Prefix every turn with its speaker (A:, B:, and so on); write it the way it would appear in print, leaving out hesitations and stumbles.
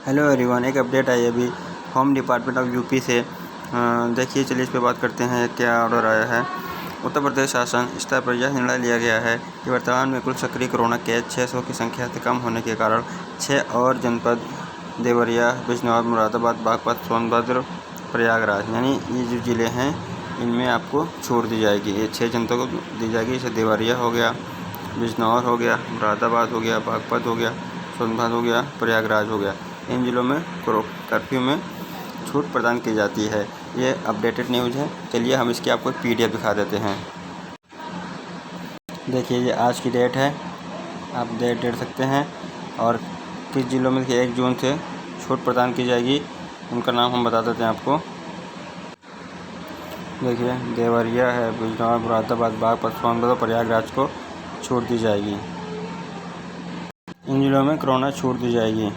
A: Hello everyone, एक update आई अभी home department of UP से। देखिए, चलिए इस पर बात करते हैं क्या ऑर्डर आया है। उत्तर प्रदेश शासन स्तर पर यह निर्णय लिया गया है कि वर्तमान में कुल सक्रिय कोरोना केस 600 की संख्या से कम होने के कारण 6 और जनपद देवरिया, बिजनौर, मुरादाबाद, बागपत, सोनभद्र, प्रयागराज यानी ये जो ज़िले हैं इनमें आपको छूट दी जाएगी। ये 6 जनपदों को दी जाएगी। जैसे देवरिया हो गया, बिजनौर हो गया, मुरादाबाद हो गया, बागपत हो गया, सोनभद्र हो गया, प्रयागराज हो गया। इन जिलों में कर्फ्यू में छूट प्रदान की जाती है। ये अपडेटेड न्यूज़ है। चलिए हम इसकी आपको PDF दिखा देते हैं। देखिए, ये आज की डेट है, आप देख सकते हैं। और किस जिलों में 1 जून से छूट प्रदान की जाएगी, उनका नाम हम बता देते हैं आपको। देखिए, देवरिया है, बिजनौर, मुरादाबाद, बागपत, सोनभद्र, प्रयागराज को छूट दी जाएगी। इन जिलों में कोरोना छूट दी जाएगी।